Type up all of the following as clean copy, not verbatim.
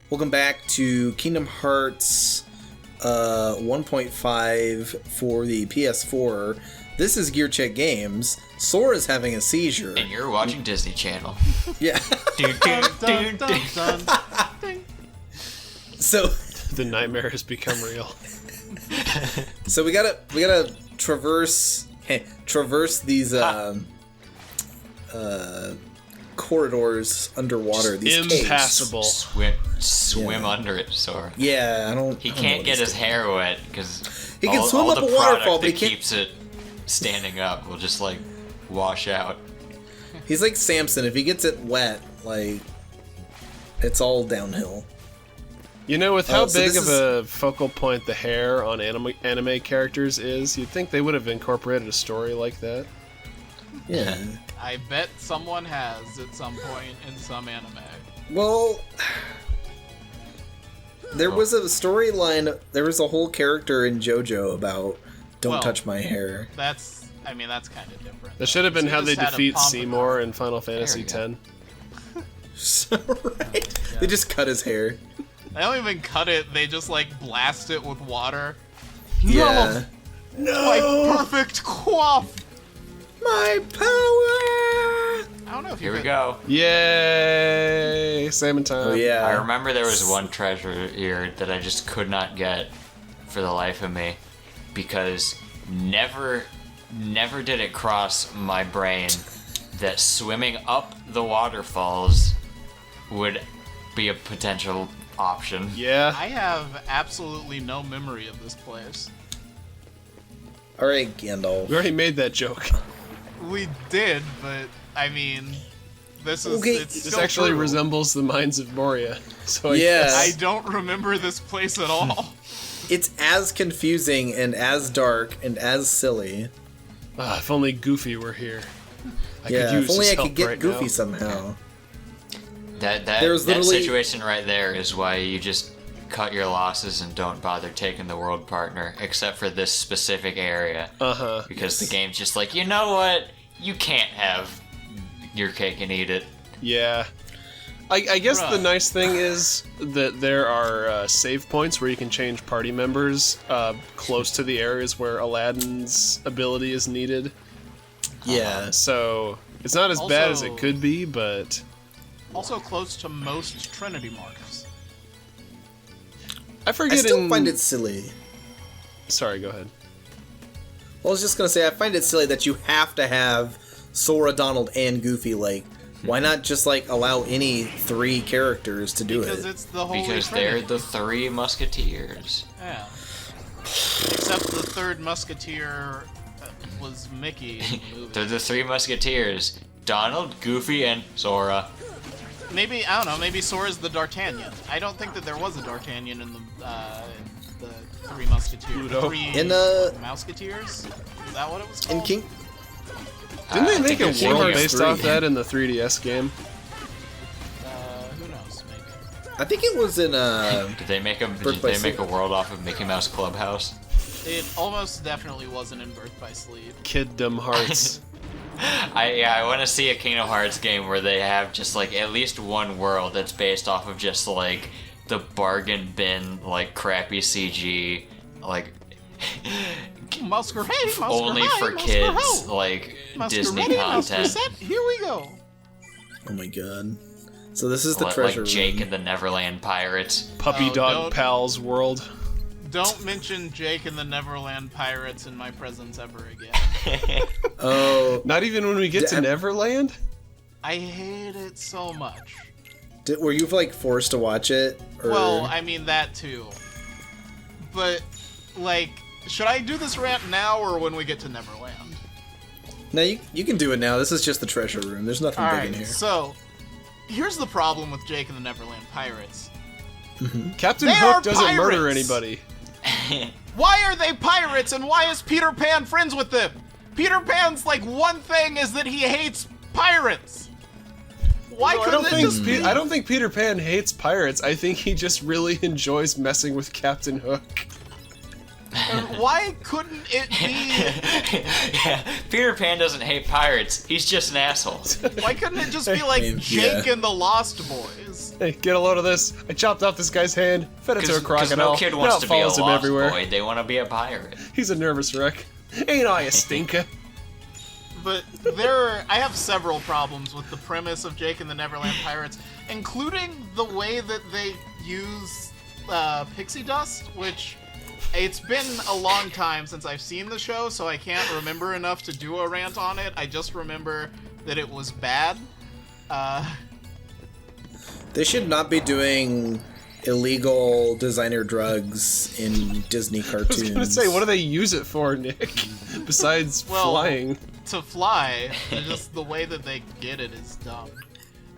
Welcome back to Kingdom Hearts 1.5 for the PS4. This is Gear Check Games. Sora's having a seizure. And you're watching Disney Channel. Yeah. So the nightmare has become real. So we gotta traverse these corridors underwater. These impassable. Swim under it, Sora. Yeah, I don't. He can't get his hair wet because he can swim up a waterfall, but he can't. Keeps it standing up will just like wash out. He's like Samson. If he gets it wet, like it's all downhill. You know, with how big of a focal point the hair on anime characters is, you'd think they would have incorporated a story like that. Yeah. I bet someone has at some point in some anime. Well, there was a storyline. There was a whole character in JoJo about "Don't touch my hair." That's kind of different. That should have been how they defeat Seymour in Final Fantasy X. Right. Yeah. They just cut his hair. They don't even cut it. They just like blast it with water. Yeah. No. My perfect quaff. My power! I don't know if Here we go. Yay! Salmon time. Oh, yeah. I remember there was one treasure here that I just could not get for the life of me because never did it cross my brain that swimming up the waterfalls would be a potential option. Yeah. I have absolutely no memory of this place. Alright, Gandalf. We already made that joke. We did, but I mean, this is This actually resembles the Mines of Moria. So I don't remember this place at all. It's as confusing and as dark and as silly. If only Goofy were here. If only I could get Goofy somehow. That situation right there is why you just cut your losses and don't bother taking the world partner, except for this specific area. Because the game's just like, you know what? You can't have your cake and eat it. Yeah. I guess the nice thing is that there are save points where you can change party members close to the areas where Aladdin's ability is needed. Yeah. So it's not as bad as it could be, but... Also close to most Trinity marks. I still find it silly. Sorry, go ahead. Well, I was just gonna say, I find it silly that you have to have Sora, Donald, and Goofy. Like, why not just like allow any three characters to do because it? it's the Holy Because Trinity. they're the three Musketeers. Yeah. Except the third Musketeer was Mickey in the movie. They're the three Musketeers: Donald, Goofy, and Sora. Maybe, I don't know, maybe Sora's the D'Artagnan. I don't think that there was a D'Artagnan in the Three Musketeers. In Mouseketeers? Is that what it was called? In King... Didn't they make a Kingdom world Hearts based 3. off that in the 3DS game? Who knows, maybe. I think it was in Did they make a world off of Mickey Mouse Clubhouse? It almost definitely wasn't in Birth by Sleep. Kiddom Hearts. I want to see a Kingdom Hearts game where they have just like at least one world that's based off of just like the bargain bin, like crappy CG, like only for kids, like Disney content. Here we go. Oh my god. So this is the treasure like Jake room. and the Neverland Pirates. Puppy Dog Pals world. Don't mention Jake and the Neverland Pirates in my presence ever again. Oh. Not even when we get to Neverland? I hate it so much. Were you like forced to watch it? Or... Well, I mean that too. But, like, should I do this rant now or when we get to Neverland? No, you can do it now. This is just the treasure room. There's nothing big in here. So, here's the problem with Jake and the Neverland Pirates. Captain Hook doesn't murder anybody. Why are they pirates and why is Peter Pan friends with them? Peter Pan's like one thing is that he hates pirates. Why couldn't it just be? I don't think Peter Pan hates pirates. I think he just really enjoys messing with Captain Hook. Why couldn't it be? Yeah, Peter Pan doesn't hate pirates. He's just an asshole. Why couldn't it just be like Jake and the Lost Boys? Hey, get a load of this. I chopped off this guy's hand, fed it to a Because crocodile. no kid now wants it to be a follows him lost everywhere. boy. They want to be a pirate. He's a nervous wreck. Ain't I a stinker? But I have several problems with the premise of Jake and the Neverland Pirates, including the way that they use pixie dust, which it's been a long time since I've seen the show, so I can't remember enough to do a rant on it. I just remember that it was bad. They should not be doing illegal designer drugs in Disney cartoons. I was gonna say, what do they use it for, Nick? Besides flying. To fly, just the way that they get it is dumb.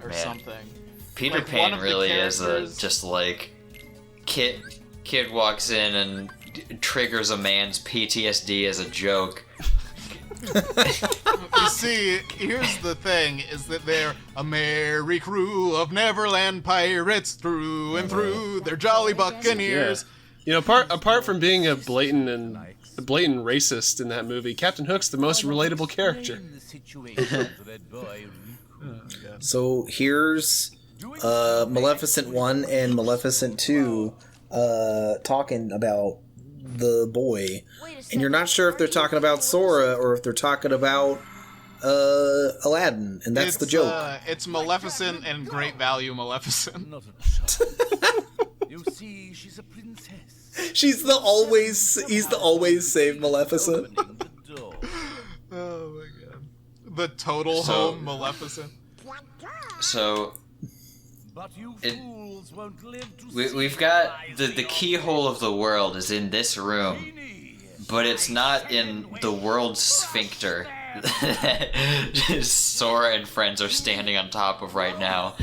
Or Man. something. Peter Like, one Pan of the really is characters- just like kid walks in and triggers a man's PTSD as a joke. You see, here's the thing, is that they're a merry crew of Neverland pirates through and through. They're jolly buccaneers. You know, apart from being a blatant racist in that movie, Captain Hook's the most relatable character. So here's Maleficent 1 and Maleficent 2 talking about the boy. And you're not sure if they're talking about Sora or if they're talking about Aladdin, and that's the joke. It's Maleficent and Great Value Maleficent. You see, she's a princess. He's the always save Maleficent. Oh my god. The total home Maleficent. So But you fools won't live to we've got the keyhole of the world is in this room, but it's not in the world sphincter that Sora and friends are standing on top of right now.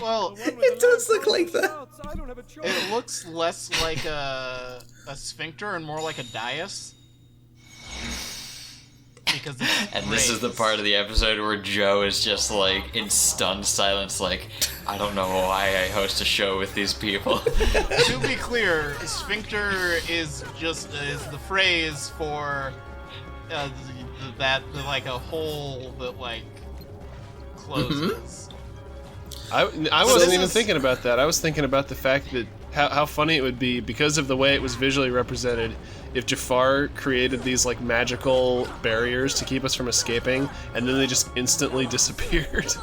Well, It does look like that. it looks less like a sphincter and more like a dais. Because it's And this is the part of the episode where Joe is just like in stunned silence, like, I don't know why I host a show with these people. To be clear, sphincter is the phrase for like a hole that like closes. I this wasn't even is- thinking about that. I was thinking about the fact that how funny it would be, because of the way it was visually represented, if Jafar created these like magical barriers to keep us from escaping, and then they just instantly disappeared.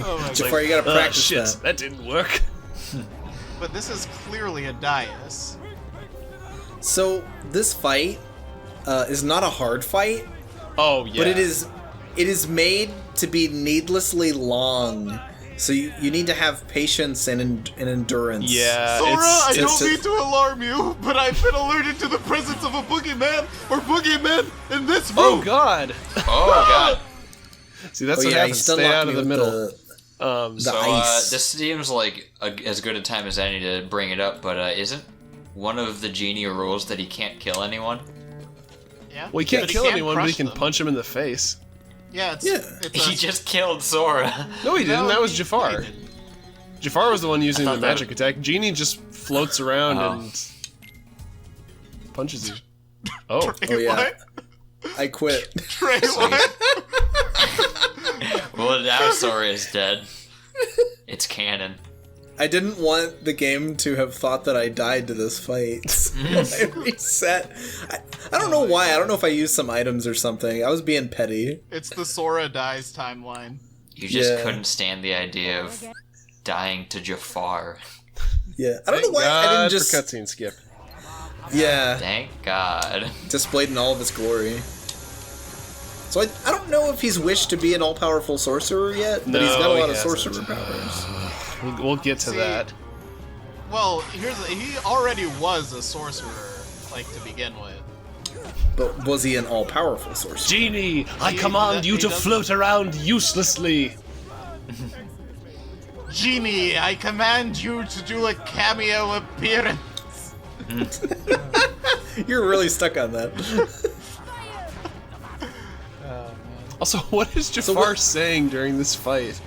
Oh my Jafar, you gotta "Ah, practice shit, that. that didn't work. But this is clearly a dais. So this fight is not a hard fight, Oh yeah. but it is made to be needlessly long. So you need to have patience and endurance. Yeah. Sora, I it's- don't mean to alarm you, but I've been alerted to the presence of a boogeyman or boogeymen in this room. Oh god. Oh god. See, that's Oh, what yeah, he happens. still Stay locked out me of the with middle. the So ice. this seems like as good a time as any to bring it up, but isn't one of the genie rules that he can't kill anyone? Yeah. Well, he can't But kill can anyone, but he crush can them. punch him in the face. Yeah, it's He just killed Sora. No, he didn't. No, That was he Jafar. didn't. Jafar was the one using I the thought that- magic attack. Genie just floats around Oh. and punches you. Oh. Oh yeah, What? I quit. Trey, what? Well, now Sora is dead. It's canon. I didn't want the game to have thought that I died to this fight. So I reset. I don't know why. I don't know if I used some items or something. I was being petty. It's the Sora dies timeline. You just Yeah. couldn't stand the idea of dying to Jafar. Yeah, I don't know Thank why I God didn't just. for cutscene skip. Yeah, Thank God. displayed in all of his glory. So I don't know if he's wished to be an all-powerful sorcerer yet, but he's got a No, lot he of hasn't. sorcerer powers. We'll get to See, that. Well, he already was a sorcerer, like, to begin with. But was he an all-powerful sorcerer? Genie, I He- command you he to doesn't- float around uselessly. Genie, I command you to do a cameo appearance. You're really stuck on that. Also, what is Jafar saying during this fight?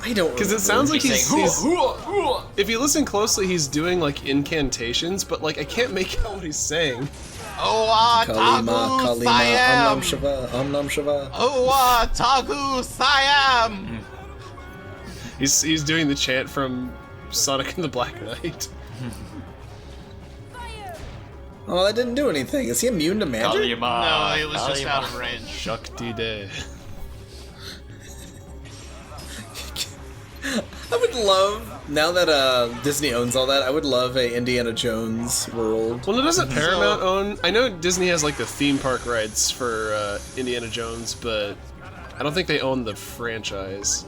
I don't Because it sounds like He's saying, he's "Hoo, hoo, hoo." if you listen closely, he's doing like incantations, but like I can't make out what he's saying. Owa Kalima, Tagu Kalima, Om Nam Siam! Shiva, Om Nam Shiva. Owa Tagu Siam! He's doing the chant from Sonic and the Black Knight. Oh, that didn't do anything. Is he immune to magic? Kalima, No, it was just Kalima. out of range. Shakti De. I would love, now that Disney owns all that, I would love a Indiana Jones world. Well, doesn't Paramount own? I know Disney has like the theme park rights for Indiana Jones, but I don't think they own the franchise.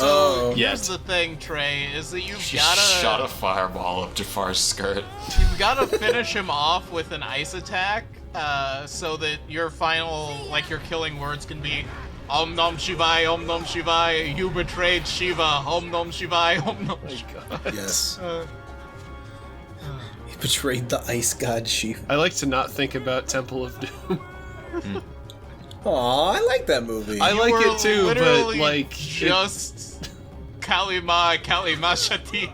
Oh. Here's Yet. the thing, Trey, is that you've She gotta shot a fireball up Jafar's skirt. you've gotta finish him off with an ice attack, so that your final, like your killing words can be Om Nom Shivaya, Om Nom Shivaya, you betrayed Shiva, Om Nom Shivaya, Om Nom Shivaya. Yes. He betrayed the ice god Shiva. I like to not think about Temple of Doom. Aw, I like that movie. I like were it too, but literally like just Kalima Shati.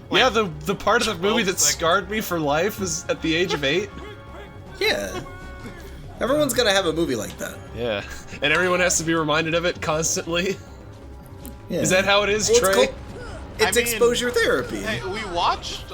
yeah, the part of the movie 12 that seconds. scarred me for life is at the age of 8. Yeah. Everyone's gotta have a movie like that. Yeah, and everyone has to be reminded of it constantly. Yeah. Is that how it is, Well, Trey? It's mean, exposure therapy. Hey, we watched.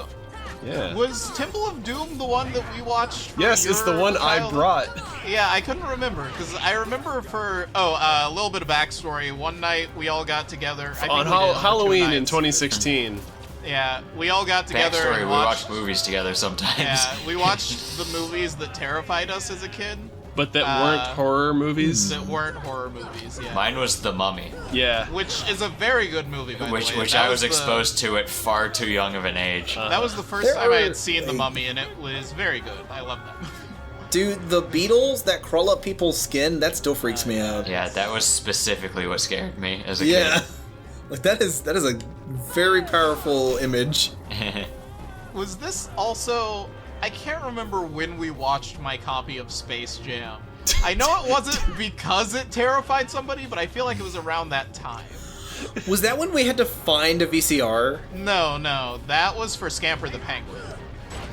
Yeah. Was Temple of Doom the one that we watched? For Yes, it's the your one I child- brought. Yeah, I couldn't remember because I remember for a little bit of backstory. One night we all got together I think On we did, or 2 Halloween in nights. 2016. Yeah, we all got together Backstory, and we watched. watch movies together sometimes. Yeah, we watched the movies that terrified us as a kid But that weren't horror movies. that weren't horror movies. Yeah, Mine was The Mummy, Yeah. which is a very good movie. By which the way. which That I was the- exposed to at far too young of an age. That was the first There time I are- had seen The Mummy, and it was very good. I love that movie. Dude, the beetles that crawl up people's skin, that still freaks me out. Yeah, that was specifically what scared me as a Yeah. Like that is a very powerful image. kid. Was this also? I can't remember when we watched my copy of Space Jam. I know it wasn't because it terrified somebody, but I feel like it was around that time. Was that when we had to find a VCR? No, that was for Scamper the Penguin.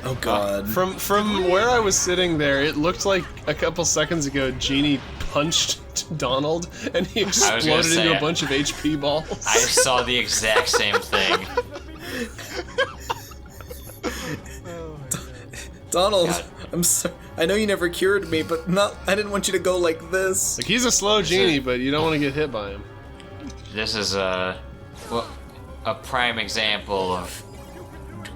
Oh god. From where I was sitting there, it looked like a couple seconds ago Genie punched Donald and he exploded say into a it. bunch of HP balls. I saw the exact same thing. Donald, God. I'm sorry. I know you never cured me, but I didn't want you to go like this. Like, he's a slow Genie, but you don't want to get hit by him. This is a prime example of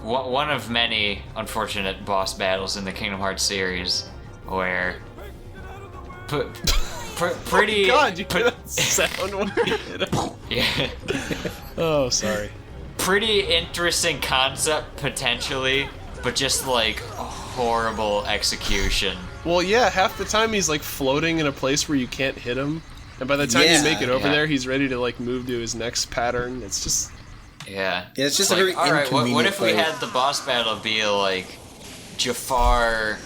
one of many unfortunate boss battles in the Kingdom Hearts series, where pretty God, you hear that sound when you hit him. yeah, Oh, sorry. pretty interesting concept potentially, but just like horrible execution. Well, yeah, half the time he's like floating in a place where you can't hit him, and by the time Yeah. you make it over Yeah. there, he's ready to like move to his next pattern. It's just Yeah. Yeah, it's just a like, very all right, what inconvenient if we fight. had the boss battle be like Jafar?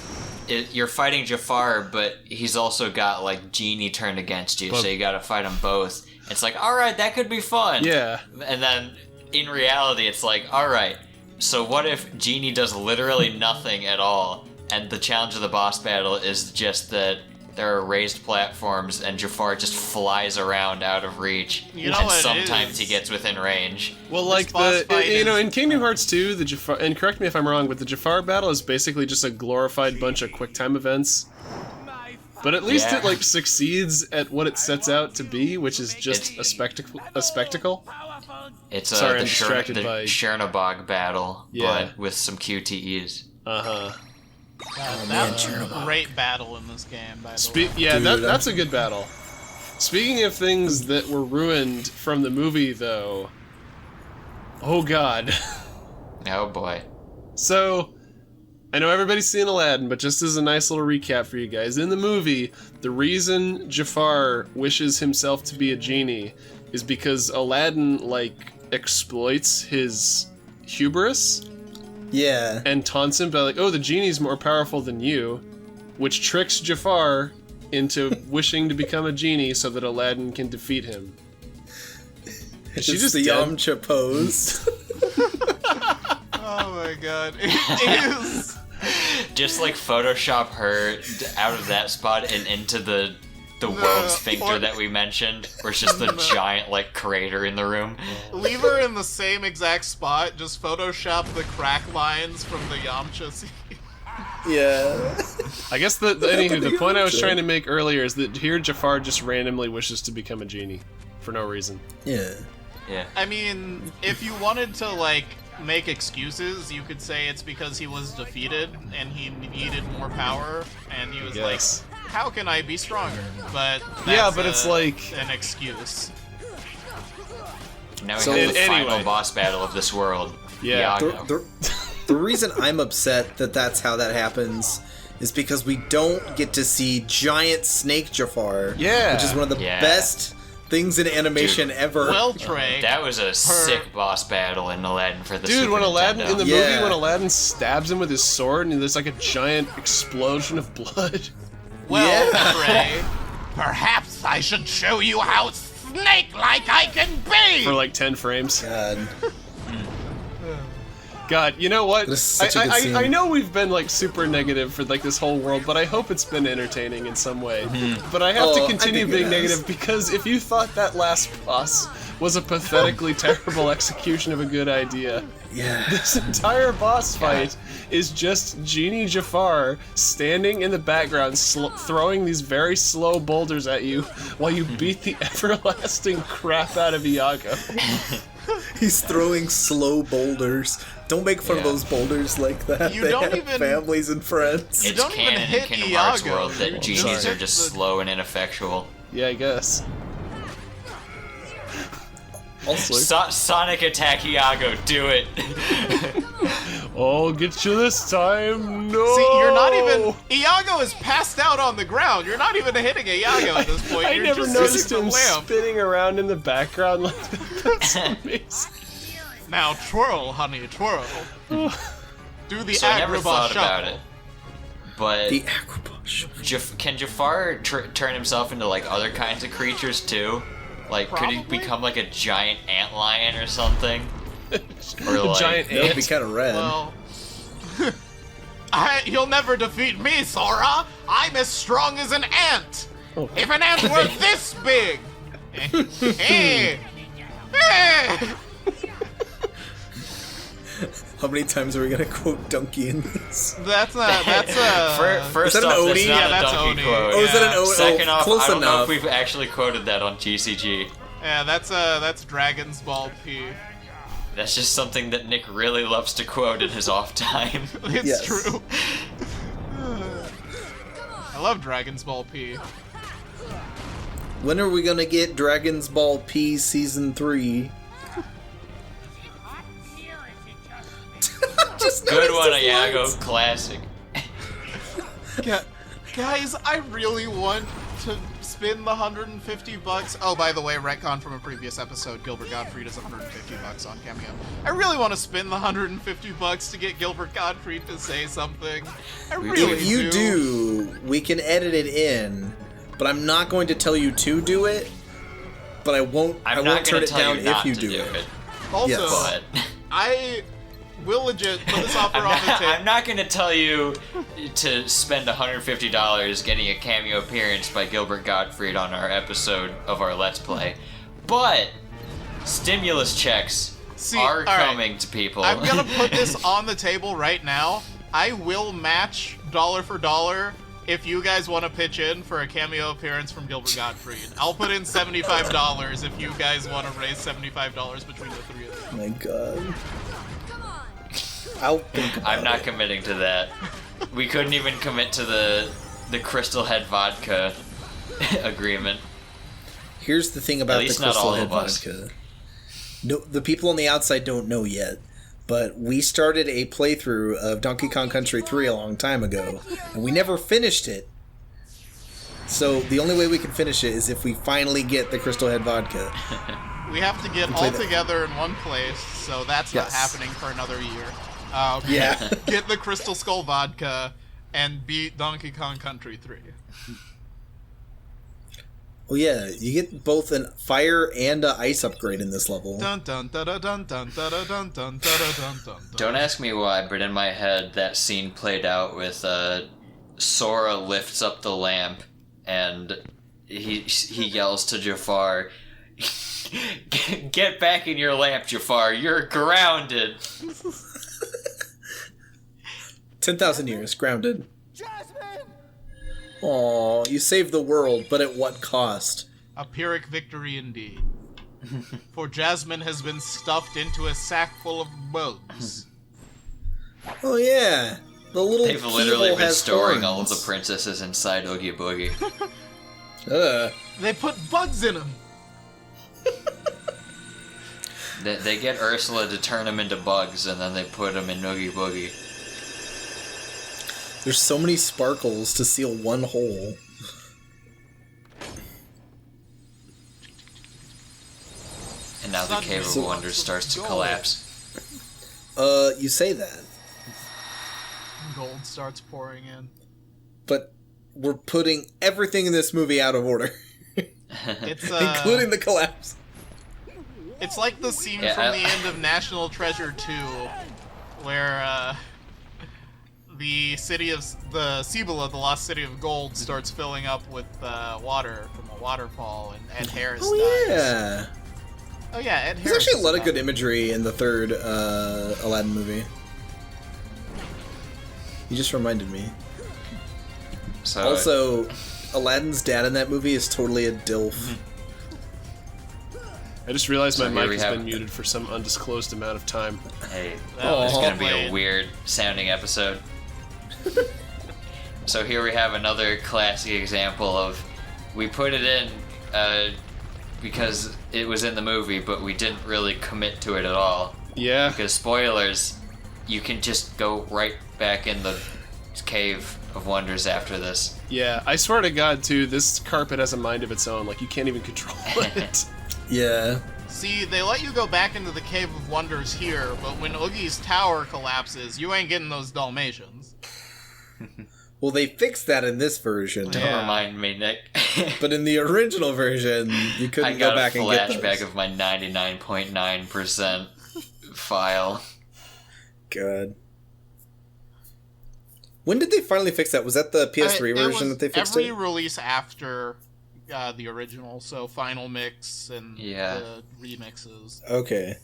You're fighting Jafar, but he's also got like Genie turned against you, so you got to fight them both. It's like, all right, that could be fun. yeah. And then in reality, it's like, all right, so what if Genie does literally nothing at all, and the challenge of the boss battle is just that there are raised platforms and Jafar just flies around out of reach, You know and what it sometimes is? he gets within range. Well, like boss fight you know, is- in Kingdom Hearts 2, the Jafar, and correct me if I'm wrong, but the Jafar battle is basically just a glorified bunch of quick time events. But at least Yeah. it like succeeds at what it sets out to be, which is just a spectacle. A spectacle. It's Sorry, the I'm distracted by- Chernobog battle, Yeah. but with some QTEs. Uh huh. That was a great battle in this game, by the way. Yeah, Dude, that's a good battle. Speaking of things that were ruined from the movie, though. Oh God. Oh boy. So, I know everybody's seen Aladdin, but just as a nice little recap for you guys, in the movie, the reason Jafar wishes himself to be a genie is because Aladdin, like, exploits his hubris Yeah. and taunts him by like, oh, the genie's more powerful than you, which tricks Jafar into wishing to become a genie so that Aladdin can defeat him. It's she just the dead? Yamcha pose. Oh my god. It is. Just like Photoshop her out of that spot and into the world sphincter that we mentioned, where it's just the giant like crater in the room. Leave her in the same exact spot, just Photoshop the crack lines from the Yamcha scene. Yeah. I guess anywho, the point I was trying to make earlier is that here Jafar just randomly wishes to become a genie for no reason. Yeah. Yeah. I mean, if you wanted to, like, make excuses, you could say it's because he was defeated and he needed more power, and he was like, how can I be stronger? But that's it's like an excuse. Now we have the final boss battle of this world. Yeah. The reason I'm upset that that's how that happens is because we don't get to see giant snake Jafar. Yeah. Which is one of the best things in animation ever. Well, Trey. That was a sick boss battle in Aladdin for the Super when Aladdin Nintendo. in the movie, when Aladdin stabs him with his sword and there's like a giant explosion of blood. Well, Trey, perhaps I should show you how snake-like I can be! For like 10 frames. God. God, you know what? This is such a good scene. I know we've been like super negative for like this whole world, but I hope it's been entertaining in some way. But I have to continue being negative because if you thought that last boss was a pathetically terrible execution of a good idea, this entire boss fight is just Genie Jafar standing in the background throwing these very slow boulders at you while you beat the everlasting crap out of Iago. He's throwing slow boulders. Don't make fun of those boulders like that. You they don't have even- families and friends. It's don't even canon in hit Kingdom Hearts Iago. world that genies are just slow and ineffectual. Yeah, I guess. Also, Sonic attack Iago, do it. I'll get you this time. No. See, you're not even... Iago is passed out on the ground. You're not even hitting Iago at this point. I You're never just noticed using him the lamp. spinning around in the background like that. That's amazing. Now twirl, honey, twirl. Do the So I never Agrabah thought shuffle. about it, but the Agrabah. can Jafar turn himself into like other kinds of creatures too? Like, could he Probably. become like a giant antlion or something? Or A like, giant That would ant. be kind of rad. Well, you'll never defeat me, Sora. I'm as strong as an ant. Oh. If an ant were this big. Hey. How many times are we gonna quote Donkey in this? That's a. First Is that an off, Odie? that's not Yeah, a that's donkey Odie. quote. Oh, is that an O? Second off, close I don't know enough. if we've actually quoted that on GCG. Yeah, that's Dragon's Ball P. That's just something that Nick really loves to quote in his off time. It's Yes. true. I love Dragon's Ball P. When are we gonna get Dragon's Ball P Season 3? Just Good noticed one, those Iago. lines. Classic. Guys, I really want to spin the $150. Oh, by the way, retcon from a previous episode, Gilbert Gottfried is $150 on Cameo. I really want to spin the $150 to get Gilbert Gottfried to say something. I really If you do, we can edit it in, but I'm not going to tell you to do it. But I won't. I I'm won't not turn gonna it tell down you if not you to do do it. it. Also, Yes. But I will legit put this offer on the table. I'm not gonna tell you to spend $150 getting a cameo appearance by Gilbert Gottfried on our episode of our Let's Play, but stimulus checks are all right. coming to people. I'm gonna put this on the table right now. I will match dollar for dollar if you guys want to pitch in for a cameo appearance from Gilbert Gottfried. I'll put in $75 if you guys want to raise $75 between the three of you. Oh my god. I'll think about I'm not it. committing to that. We couldn't even commit to the Crystal Head Vodka agreement. Here's the thing about the least not Crystal all Head of us. Vodka. No, the people on the outside don't know yet, but we started a playthrough of Donkey Kong Country 3 a long time ago, and we never finished it. So the only way we can finish it is if we finally get the Crystal Head Vodka. We have to get play all that. together in one place, so that's not Yes. happening for another year. Yeah. Get the Crystal Skull Vodka and beat Donkey Kong Country 3. Oh yeah, you get both a fire and a ice upgrade in this level. Dun dun dun dun dun dun dun dun dun dun dun dun. Don't ask me why, but in my head that scene played out with Sora lifts up the lamp and he yells to Jafar, "Get back in your lamp, Jafar. You're grounded." 10,000 years, grounded. Aw, you saved the world, but at what cost? A Pyrrhic victory indeed. For Jasmine has been stuffed into a sack full of bugs. Oh yeah, the little They've literally keyhole been has storing horns. all of the princesses inside Oogie Boogie. They put bugs in them. They get Ursula to turn them into bugs, and then they put them in Oogie Boogie. There's so many sparkles to seal one hole. And now the Cave of Wonders starts to collapse. You say that, Gold starts pouring in. but we're putting everything in this movie out of order, It's including the collapse. It's like the scene Yeah, from the end of National Treasure 2, where the Cibola, the lost city of gold, starts filling up with water from a waterfall, and Ed Harris dies. Yeah. Oh yeah, Ed Harris. There's actually a lot of is good about- imagery in the third Aladdin movie. You just reminded me. So Also, Aladdin's dad in that movie is totally a dilf. I just realized So my here mic we has have- been muted for some undisclosed amount of time. hey, That was it's gonna be a played. weird sounding episode. So here we have another classic example of we put it in because it was in the movie, but we didn't really commit to it at all. Yeah. Because spoilers, you can just go right back in the Cave of Wonders after this. Yeah, I swear to God, too, this carpet has a mind of its own. Like, you can't even control it. Yeah. See, they let you go back into the Cave of Wonders here, but when Oogie's tower collapses, you ain't getting those Dalmatians. Well, they fixed that in this version. Don't Yeah. remind me, Nick. But in the original version, you I couldn't got go back a and get flashback those. of my 99.9% file. God. When did they finally fix that? Was that the PS3 It version was that they fixed every it? release after the original, so Final Mix and Yeah. the remixes. Okay.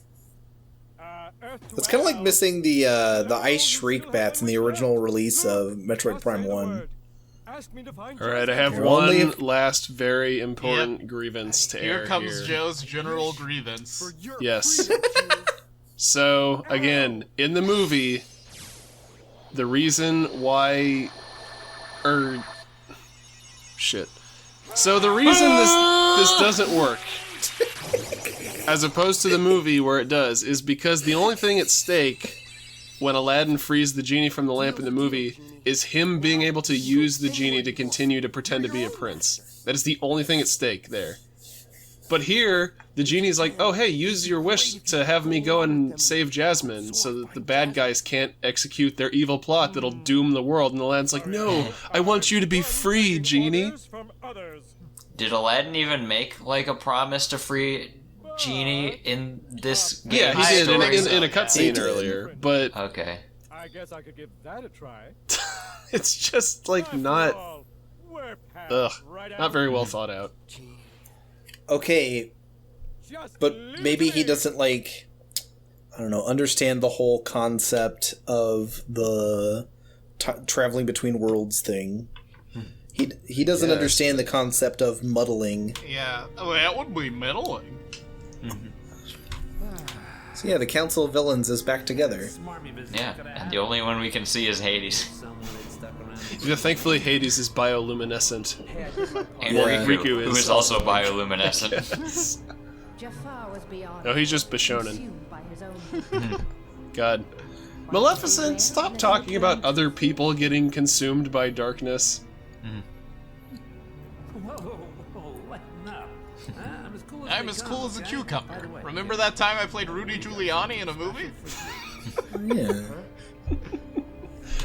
It's kind of like missing the ice shriek bats in the original release of Metroid Prime 1. Alright, I have You're one only- last very important grievance to Here air comes here. Joe's general grievance. Yes. So, again, in the movie, the reason why... Shit. So the reason this doesn't work, as opposed to the movie where it does, is because the only thing at stake when Aladdin frees the genie from the lamp in the movie is him being able to use the genie to continue to pretend to be a prince. That is the only thing at stake there. But here, the genie's like, oh hey, use your wish to have me go and save Jasmine so that the bad guys can't execute their evil plot that'll doom the world. And Aladdin's like, no, I want you to be free, genie. Did Aladdin even make like a promise to free Genie in this game? Yeah, he I did think in so, a yeah. He cutscene did. earlier, but Okay. I guess I could give that a try. it's just like not, not very well thought out. Okay, but maybe he doesn't, like, I don't know, understand the whole concept of the traveling between worlds thing. He doesn't Yes. understand the concept of muddling. Yeah, well, that would be middling. So yeah, the Council of Villains is back together. Yeah, and the only one we can see is Hades. Yeah, thankfully, Hades is bioluminescent. And Yeah. Riku, Riku who is is also bioluminescent. Jafar was beyond. No, he's just Bishonen. consumed by his own. God. Maleficent, stop talking about other people getting consumed by darkness. I'm as cool as a cucumber. Remember that time I played Rudy Giuliani in a movie? Yeah.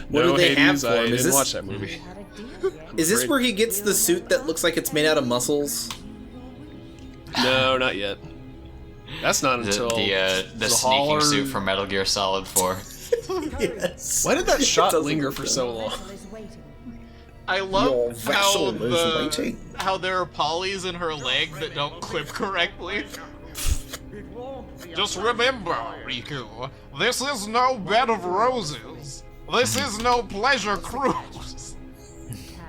What No, do they have Hades, for him? I Is didn't this- watch that movie. Had a deal. Is this where he gets the suit that looks like it's made out of muscles? No, not yet. That's not until the sneaking suit from Metal Gear Solid 4. Yes. Why did that shot doesn't linger look for good. so long? Vessel is waiting. I Your love vessel is waiting. how there are polys in her leg that don't clip correctly. Just remember, Riku, this is no bed of roses. This is no pleasure cruise.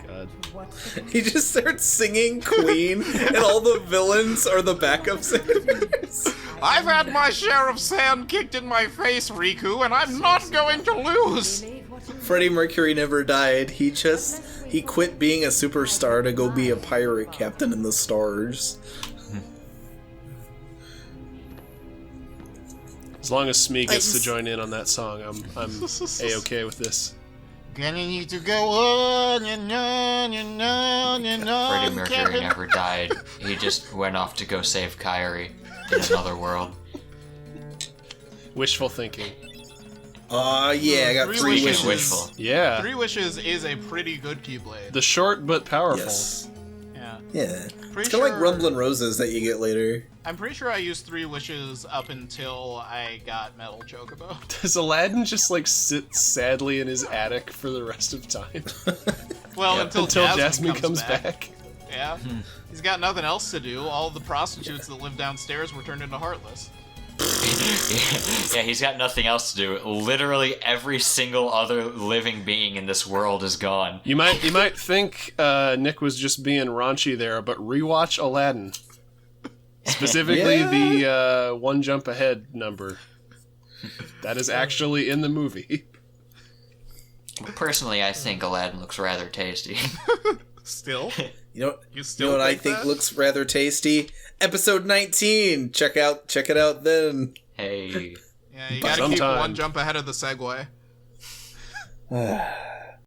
God. What's the He just starts singing Queen, and all the villains are the backup singers. I've had my share of sand kicked in my face, Riku, and I'm not going to lose. believe what you Freddie Mercury never died. He quit being a superstar to go be a pirate captain in the stars. As long as Smee gets to join in on that song, I'm a-okay with this. Gonna need to go on and on and on and on. Freddie Mercury never died. He just went off to go save Kyrie in another world. Wishful thinking. Yeah, I got Three three wishes. wishes. Wishful. Yeah. 3 Wishes is a pretty good Keyblade. The short but powerful. Yes. Yeah. Yeah. Pretty It's kind of like sure- Rumblin' Roses that you get later. I'm pretty sure I used 3 Wishes up until I got Metal Chocobo. Does Aladdin just like sit sadly in his attic for the rest of time? Well, until Jasmine comes back. Yeah. He's got nothing else to do. All the prostitutes that live downstairs were turned into Heartless. Yeah, he's got nothing else to do. Literally every single other living being in this world is gone. You might think Nick was just being raunchy there, but rewatch Aladdin. Specifically the one jump ahead number. That is actually in the movie. Personally, I think Aladdin looks rather tasty. Still? You know, You still you know what I think think that? looks rather tasty? Episode 19. Check it out then. Hey. Yeah, you gotta keep Sometime. one jump ahead of the segue.